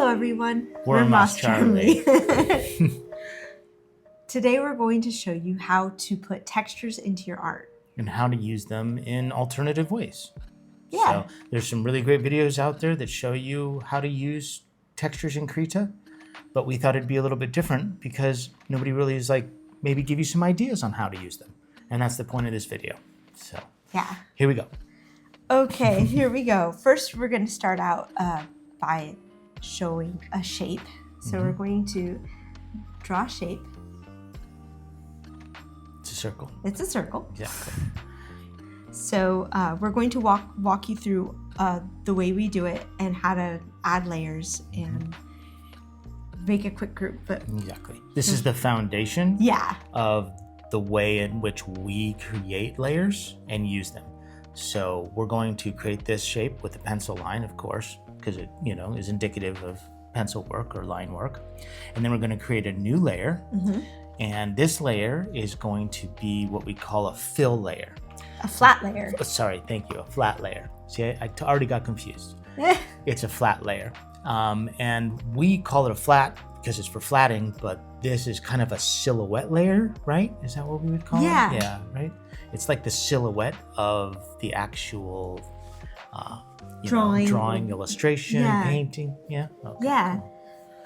Hello everyone, We're MossCharmly. Today we're going to show you how to put textures into your art. And how to use them in alternative ways. Yeah. So there's some really great videos out there that show you how to use textures in Krita, but we thought it'd be a little bit different because nobody really is maybe give you some ideas on how to use them. And that's the point of this video. So Yeah. here we go. Okay, here we go. First, we're going to start out by showing a shape. So we're going to draw a shape. It's a circle. It's a circle. Exactly. So we're going to walk you through the way we do it and how to add layers and make a quick group. But exactly. This is the foundation of the way in which we create layers and use them. So we're going to create this shape with a pencil line, of course, because it, is indicative of pencil work or line work. And then we're going to create a new layer. And this layer is going to be what we call a fill layer. A flat layer. Sorry, thank you, a flat layer. See, I already got confused. It's a flat layer. And we call it a flat because it's for flatting, but this is kind of a silhouette layer, right? Is that what we would call it? Yeah, right? It's like the silhouette of the actual drawing, illustration, painting. Yeah. Okay,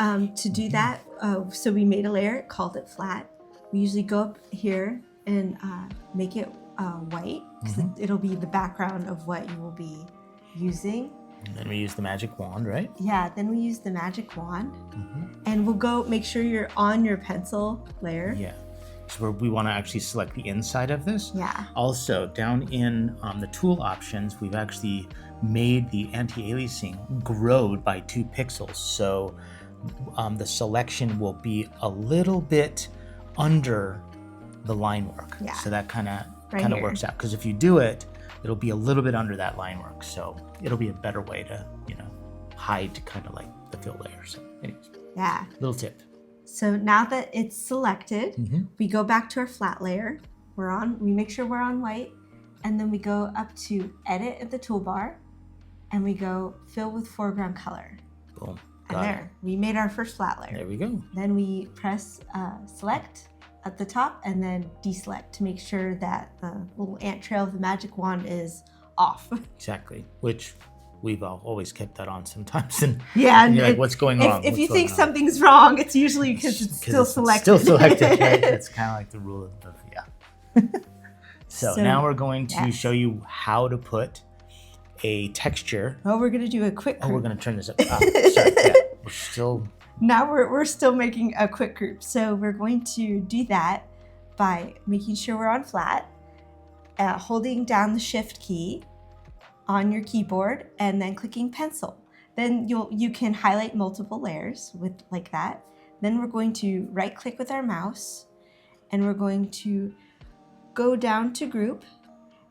cool. To do that, so we made a layer, called it flat. We usually go up here and make it white, because it'll be the background of what you will be using. And then we use the magic wand, right? Yeah, then we use the magic wand. And we'll go make sure you're on your pencil layer. Yeah. So we want to actually select the inside of this. Yeah. Also, down in the tool options, we've actually made the anti-aliasing grow by 2 pixels. So the selection will be a little bit under the line work. Yeah. So that kind of works out. Because if you do it, it'll be a little bit under that line work. So it'll be a better way to, hide kind of like the fill layer. So anyways, little tip. So now that it's selected, we go back to our flat layer. We make sure we're on white, and then we go up to edit at the toolbar, and we go fill with foreground color. Boom. And there, we made our first flat layer. There we go. Then we press select at the top and then deselect to make sure that the little ant trail of the magic wand is off. Exactly, which we've always kept that on sometimes. And and you're like, what's going on? If you think something's wrong, it's usually because it's still selected. Still selected, right? That's kind of like the rule of So now we're going to show you how to put a texture. Oh, we're going to do a quick group. Oh, we're going to turn this up. Sorry, Now we're still making a quick group. So we're going to do that by making sure we're on flat, holding down the shift key on your keyboard, and then clicking pencil. Then you can highlight multiple layers with like that. Then we're going to right click with our mouse, and we're going to go down to group,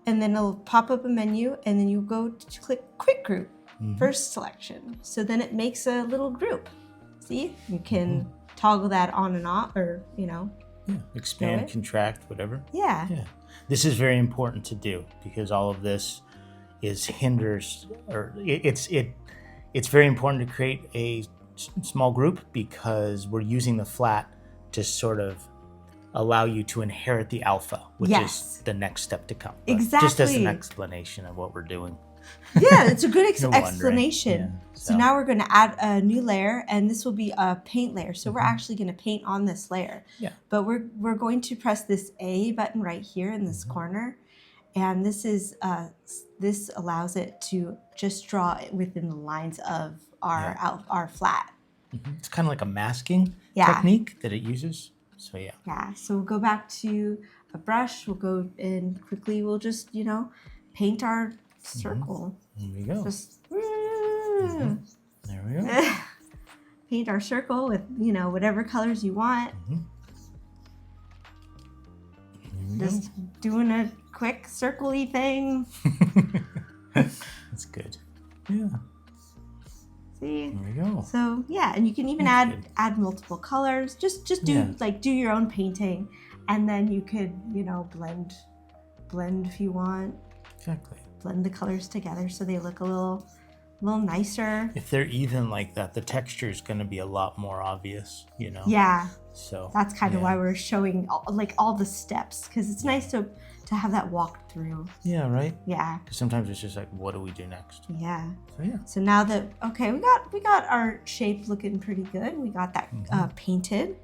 and then it'll pop up a menu, and then you go to click quick group, first selection. So then it makes a little group. See, you can toggle that on and off, or expand, contract, whatever. Yeah. This is very important to do because all of this it's very important to create a small group because we're using the flat to sort of allow you to inherit the alpha, which is the next step to come. But exactly. Just as an explanation of what we're doing. Yeah, it's a good explanation. Yeah, so now we're going to add a new layer, and this will be a paint layer. So we're actually going to paint on this layer. Yeah. But we're going to press this A button right here in this corner, and this allows it to just draw within the lines of our flat. It's kind of like a masking technique that it uses. So Yeah. So we'll go back to a brush. We'll go in quickly. We'll just paint our circle. There we go. Just there we go. Paint our circle with whatever colors you want. Just doing a quick circle-y thing. That's good. Yeah. See? There we go. So and you can even add multiple colors. Just do your own painting, and then you could blend if you want. Exactly. Blend the colors together so they look a little a little nicer. If they're even like that, the texture is going to be a lot more obvious, you know? Yeah. So that's kind of why we're showing all the steps, because it's nice to have that walk through. Yeah, right? Yeah. Because sometimes it's just like, what do we do next? Yeah. So yeah. So now that, okay, we got our shape looking pretty good. We got that painted.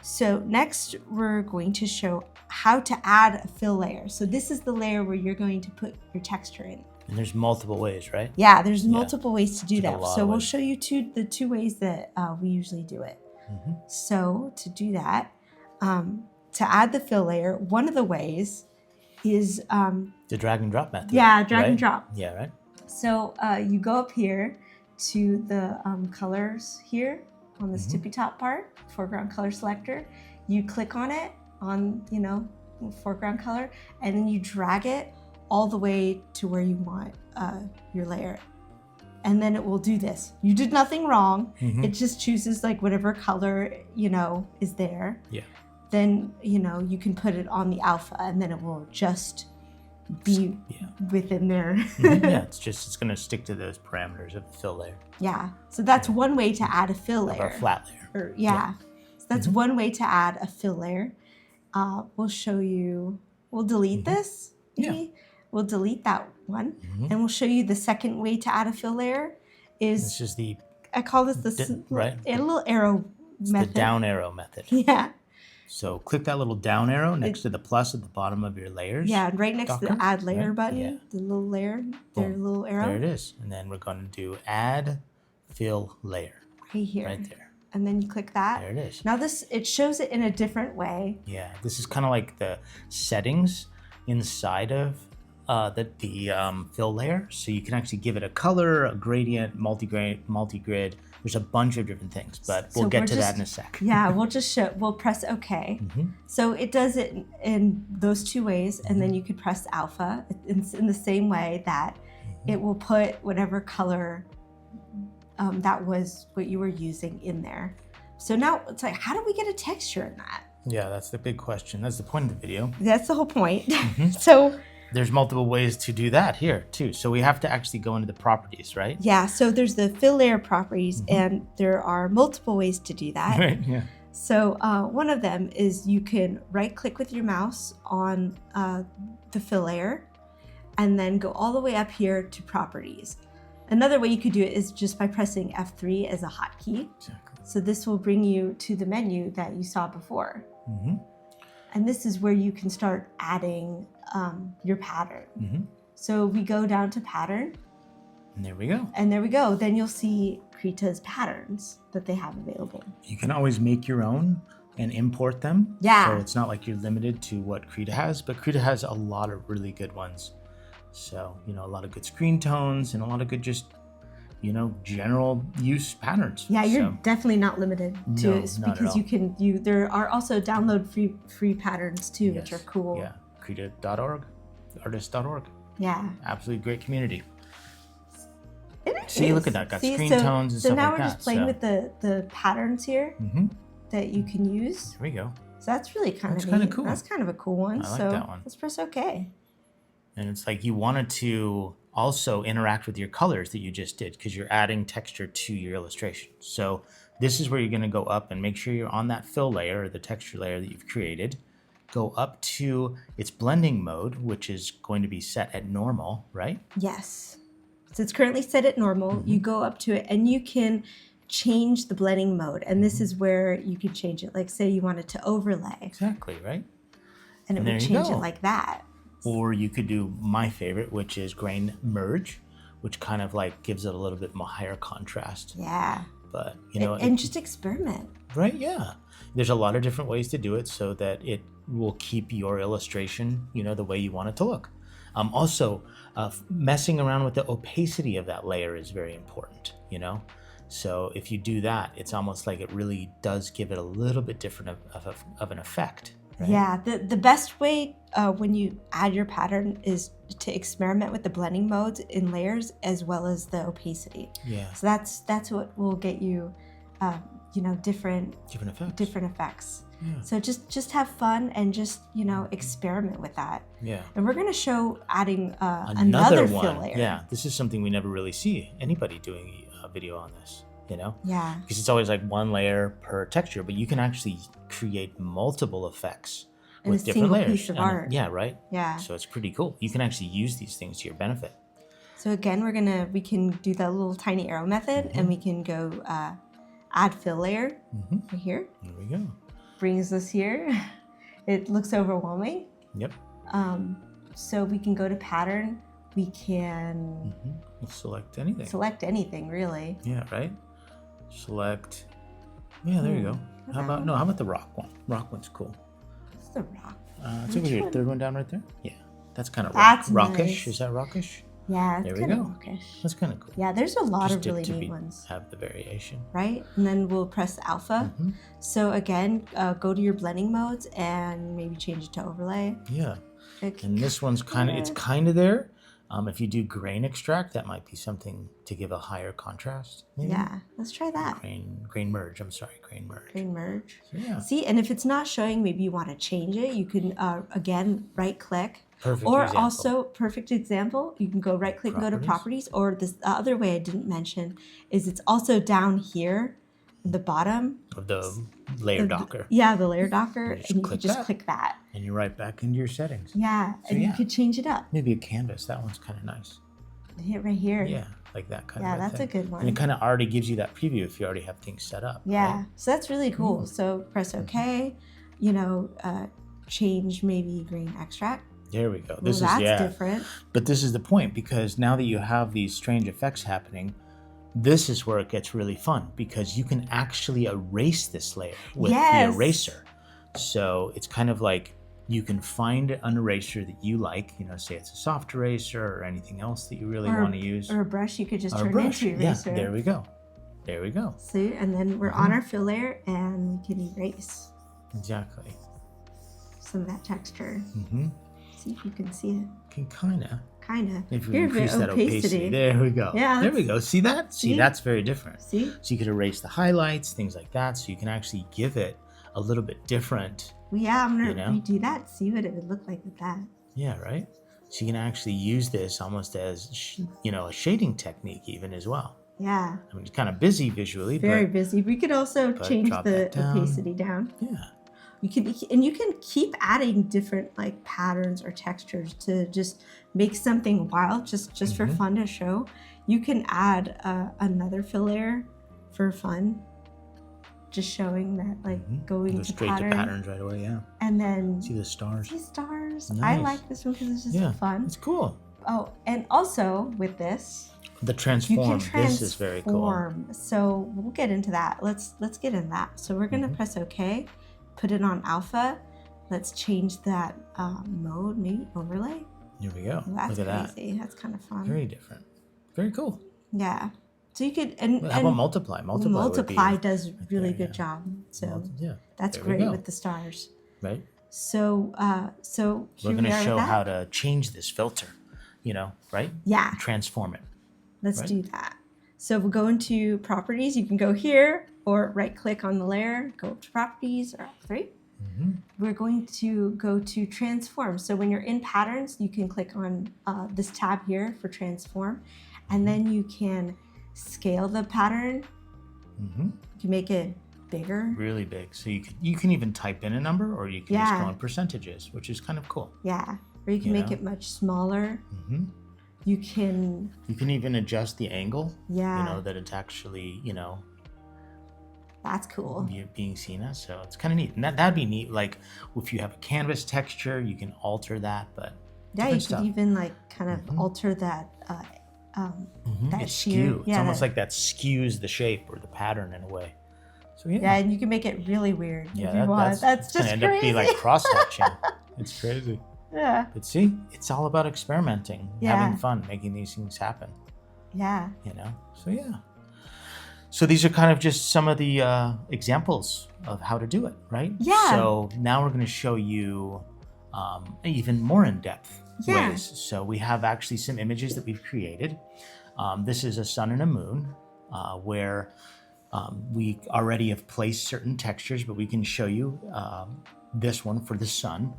So next we're going to show how to add a fill layer. So this is the layer where you're going to put your texture in. And there's multiple ways, right? Yeah, there's multiple ways to do that. So we'll ways. show you the two ways that we usually do it. So to do that, to add the fill layer, one of the ways is the drag and drop method. Yeah, drag and drop. Yeah, right. So you go up here to the colors here on this tippy top part, foreground color selector. You click on it on, foreground color, and then you drag it all the way to where you want your layer. And then it will do this. You did nothing wrong. It just chooses like whatever color, is there. Yeah. Then, you can put it on the alpha, and then it will just be within there. Yeah, it's going to stick to those parameters of the fill layer. Yeah. So that's one way to add a fill layer. Or a flat layer. So that's one way to add a fill layer. We'll show you, we'll delete this. Maybe. Yeah. We'll delete that one, and we'll show you the second way to add a fill layer. This is I call this a little arrow method. The down arrow method. Yeah. So click that little down arrow next to the plus at the bottom of your layers. Yeah, right next to the add layer button, the little layer, their little arrow. There it is. And then we're going to do add fill layer. Right here. Right there. And then you click that. There it is. Now it shows it in a different way. Yeah, this is kind of like the settings inside of the fill layer, so you can actually give it a color, a gradient, multi-grid. There's a bunch of different things, but we'll get to that in a sec. Yeah, we'll press OK. So it does it in those two ways, and then you could press alpha in the same way that it will put whatever color that was what you were using in there. So now it's like, how do we get a texture in that? Yeah, that's the big question. That's the point of the video. That's the whole point. So there's multiple ways to do that here too. So we have to actually go into the properties, right? Yeah, so there's the fill layer properties, and there are multiple ways to do that. Right, yeah. So one of them is you can right click with your mouse on the fill layer and then go all the way up here to properties. Another way you could do it is just by pressing F3 as a hotkey. Exactly. So this will bring you to the menu that you saw before. And this is where you can start adding your pattern. So we go down to pattern. And there we go. And there we go. Then you'll see Krita's patterns that they have available. You can always make your own and import them. Yeah. So it's not like you're limited to what Krita has, but Krita has a lot of really good ones. So, a lot of good screen tones and a lot of good just, general use patterns. Yeah, you're definitely not limited to it, because there are also download free patterns too, which are cool. Yeah, Krita.org, artist.org. Yeah. Absolutely great community. See, look at that. Got screen tones and so stuff like that. So now we're just playing with the patterns here that you can use. There we go. So that's really kind of cool. That's kind of a cool one. I like that one. Let's press OK. And it's like you wanted to also interact with your colors that you just did, because you're adding texture to your illustration. So this is where you're going to go up and make sure you're on that fill layer, or the texture layer that you've created. Go up to its blending mode, which is going to be set at normal, right? Yes. So it's currently set at normal. You go up to it and you can change the blending mode. And this is where you can change it. Like say you wanted to overlay. Exactly, right? And it would change it like that. Or you could do my favorite, which is grain merge, which kind of like gives it a little bit more higher contrast. Yeah. But, and just experiment. Right, yeah. There's a lot of different ways to do it so that it will keep your illustration, the way you want it to look. Also, messing around with the opacity of that layer is very important, So if you do that, it's almost like it really does give it a little bit different of an effect. Right? Yeah, the best way when you add your pattern is to experiment with the blending modes in layers as well as the opacity. Yeah. So that's what will get you different effects. Yeah. So just have fun and just, experiment with that. Yeah. And we're going to show adding another fill layer. Yeah, this is something we never really see anybody doing a video on this, Yeah. Because it's always like one layer per texture, but you can actually create multiple effects with different layers. Piece of art. Yeah, right? Yeah. So it's pretty cool. You can actually use these things to your benefit. So again, we can do that little tiny arrow method, and we can go add fill layer right here. There we go. Brings us here. It looks overwhelming. Yep. So we can go to pattern. We can select anything. Select anything, really. Yeah, right? Select. Yeah, there you go. How about the rock one? Rock one's cool. What's the rock? It's over here. Third one down right there. Yeah, that's kind of rockish. Nice. Is that rockish? Yeah, there we go. Rockish. That's kind of cool. Yeah, there's a lot of really neat ones. Have the variation. Right, and then we'll press alpha. So again, go to your blending modes and maybe change it to overlay. Yeah, and this one's it's kind of there. If you do grain extract, that might be something to give a higher contrast. Maybe? Yeah, let's try that. Grain merge. I'm sorry, grain merge. Grain merge. So, yeah. See, and if it's not showing, maybe you want to change it. You can again right click. Perfect example. Also, perfect example, you can go right click and go to properties, or this the other way I didn't mention is it's also down here at the bottom of the layer docker. Yeah, the layer docker, and you can just click that. And you're right back into your settings. Yeah, so and you could change it up. Maybe a canvas, that one's kind of nice. Hit right here. Yeah, like that kind of thing. Yeah, that's a good one. And it kind of already gives you that preview if you already have things set up. Yeah, right? So that's really cool. So press OK, change maybe grain extract. There we go. This is different. But this is the point, because now that you have these strange effects happening, this is where it gets really fun, because you can actually erase this layer with the eraser. So it's kind of like you can find an eraser that you like, say it's a soft eraser or anything else that you really want to use. Or a brush you could just turn into eraser. Yeah, there we go. There we go. See, and then we're on our fill layer and we can erase. Exactly. Some of that texture. See if you can see it. Can kind of. If we Here, increase that opacity. There we go. Yeah. There we go. See that? See, that's very different. See? So you could erase the highlights, things like that. So you can actually give it a little bit different. Well, yeah, I'm going to redo that. See what it would look like with that. Yeah, right? So you can actually use this almost as, a shading technique even as well. Yeah. I mean, it's kind of busy visually. Very busy. We could also change the opacity down. Yeah. You can keep adding different patterns or textures to just make something wild, just for fun to show. You can add another fill layer for fun, just showing that going to straight to patterns right away. Yeah. And then see the stars. See stars. Nice. I like this one because it's just fun. It's cool. Oh, and also with this, the transform. This is very cool. So we'll get into that. Let's get in that. So we're gonna press OK. Put it on alpha. Let's change that mode, maybe overlay. Here we go. Well, that's Look at crazy. That's kind of fun. Very different. Very cool. Yeah. So you could and how about multiply? Multiply does really good job. So that's great with the stars. Right. So we're going to show how to change this filter. Right? Yeah. Transform it. Let's do that. So we'll go into properties. You can go here or right click on the layer, go up to properties or F3. We're going to go to transform. So when you're in patterns, you can click on this tab here for transform, and then you can scale the pattern. You can make it bigger. Really big. So you can even type in a number, or you can just go in percentages, which is kind of cool. Yeah. Or you can make it much smaller. You can even adjust the angle. Yeah. That it's actually, that's cool. Being seen as, so it's kind of neat. And that'd be neat. Like if you have a canvas texture, you can alter that. But yeah, you can even kind of alter that. It's skew. It's almost like that skews the shape or the pattern in a way. So yeah. Yeah, and you can make it really weird if you want. That's just gonna end up being like cross hatching. It's crazy. Yeah. But see, it's all about experimenting, having fun, making these things happen. Yeah. So yeah. So these are kind of just some of the examples of how to do it, right? Yeah. So now we're going to show you even more in-depth ways. So we have actually some images that we've created. This is a sun and a moon where We already have placed certain textures, but we can show you this one for the sun.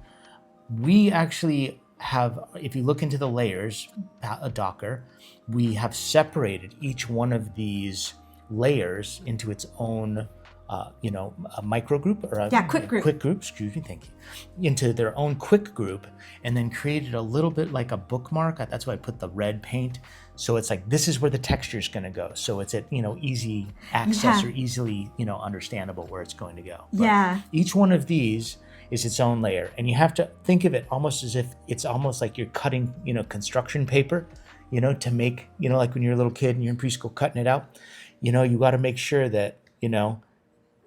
We actually have, if you look into the layers, a Docker, we have separated each one of these layers into its own, a micro group or a quick group. Quick group, excuse me, thank you. Into their own quick group, and then created a little bit like a bookmark. That's why I put the red paint. So it's like, this is where the texture is going to go. So it's at, easy access or easily, understandable where it's going to go. But each one of these is its own layer. And you have to think of it almost as if it's almost like you're cutting, construction paper, to make, like when you're a little kid and you're in preschool cutting it out, you got to make sure that,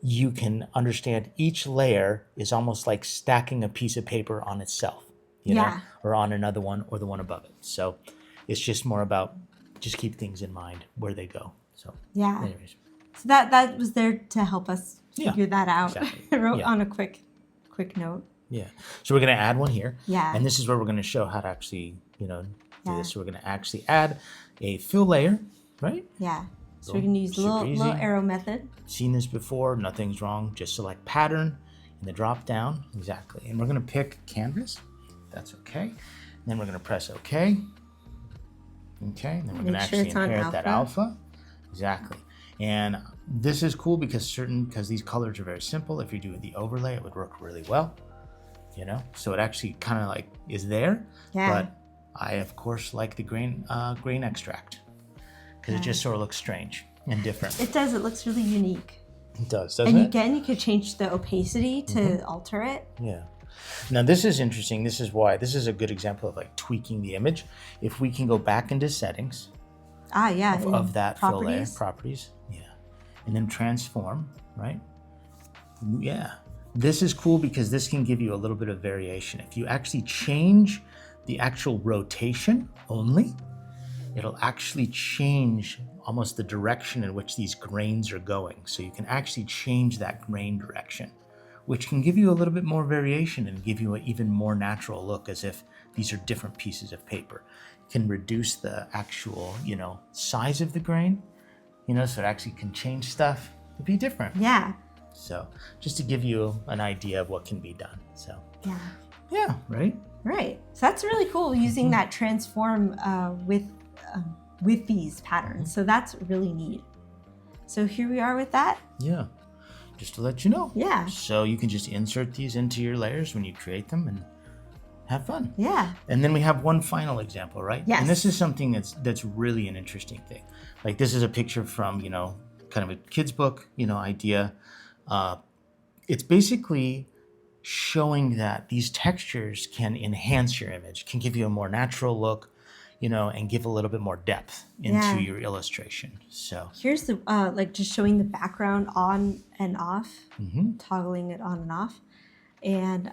you can understand each layer is almost like stacking a piece of paper on itself, or on another one or the one above it. So it's just more about just keep things in mind where they go. So anyways. So that was there to help us figure that out. Exactly. I wrote on a quick note. Yeah. So we're going to add one here. Yeah. And this is where we're going to show how to actually, do this. So we're going to actually add a fill layer, right? Yeah. So we're going to use the little arrow method. Seen this before, nothing's wrong. Just select pattern in the drop down. Exactly. And we're going to pick canvas. That's okay. And then we're going to press OK. Okay. And then we're going to actually inherit that alpha. Exactly. And this is cool because these colors are very simple. If you do the overlay, it would work really well. So it actually kind of like is there. Yeah. But I, of course, like the grain extract because it just sort of looks strange and different. It does. It looks really unique. It does, doesn't it? And again, you could change the opacity to alter it. Yeah. Now this is interesting. This is a good example of like tweaking the image. If we can go back into settings. Of that fill layer, properties. Yeah. And then transform, right? Yeah. This is cool because this can give you a little bit of variation. If you actually change the actual rotation only, it'll actually change almost the direction in which these grains are going. So you can actually change that grain direction, which can give you a little bit more variation and give you an even more natural look as if these are different pieces of paper. It can reduce the actual, size of the grain, so it actually can change stuff to be different. Yeah. So just to give you an idea of what can be done. So yeah, right? Right. So that's really cool using that transform with these patterns. So that's really neat. So here we are with that. Yeah. Just to let you know. Yeah. So you can just insert these into your layers when you create them and have fun. Yeah. And then we have one final example, right? Yes. And this is something that's really an interesting thing. Like this is a picture from, kind of a kid's book, idea. It's basically showing that these textures can enhance your image, can give you a more natural look, and give a little bit more depth into your illustration. So here's the just showing the background on and off, toggling it on and off, and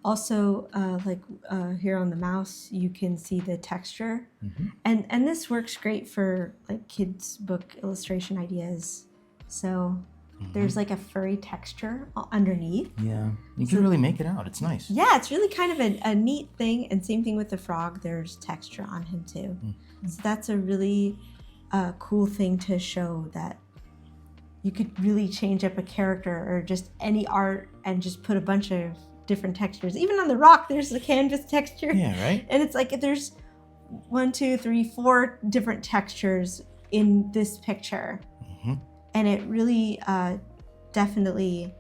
also here on the mouse you can see the texture, and this works great for like kids book illustration ideas. So there's like a furry texture underneath. Yeah, you can really make it out. It's nice. Yeah, it's really kind of a neat thing. And same thing with the frog. There's texture on him too. So that's a really cool thing to show that you could really change up a character or just any art and just put a bunch of different textures. Even on the rock, there's the canvas texture. Yeah, right. And it's like there's 1, 2, 3, 4 different textures in this picture. And it really definitely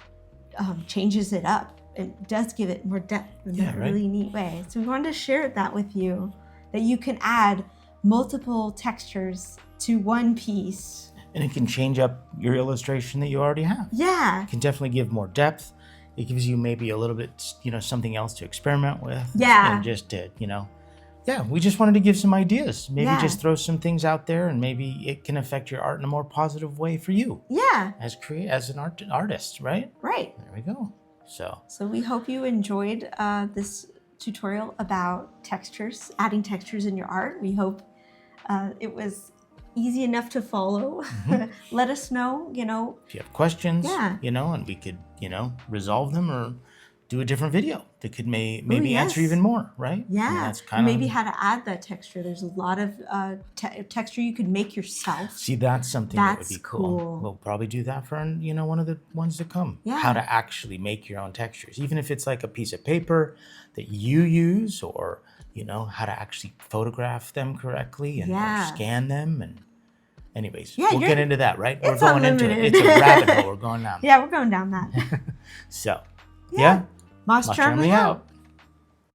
changes it up. It does give it more depth in a really neat way. So we wanted to share that with you, that you can add multiple textures to one piece. And it can change up your illustration that you already have. Yeah. It can definitely give more depth. It gives you maybe a little bit, something else to experiment with. Yeah. And just to, we just wanted to give some ideas. Maybe just throw some things out there, and maybe it can affect your art in a more positive way for you. Yeah. As an artist, right? Right. There we go. So we hope you enjoyed this tutorial about textures, adding textures in your art. We hope it was easy enough to follow. Let us know, if you have questions, and we could, resolve them or do a different video that could maybe answer even more, right? Yeah, that's kind maybe how to add that texture. There's a lot of texture you could make yourself. See, that's something that would be cool. We'll probably do that for one of the ones to come. Yeah. How to actually make your own textures, even if it's like a piece of paper that you use, or how to actually photograph them correctly and or scan them. And anyways, we'll get into that, right? We're going into it. It's a rabbit hole we're going down. Yeah, we're going down that. So, yeah. MossCharmly out.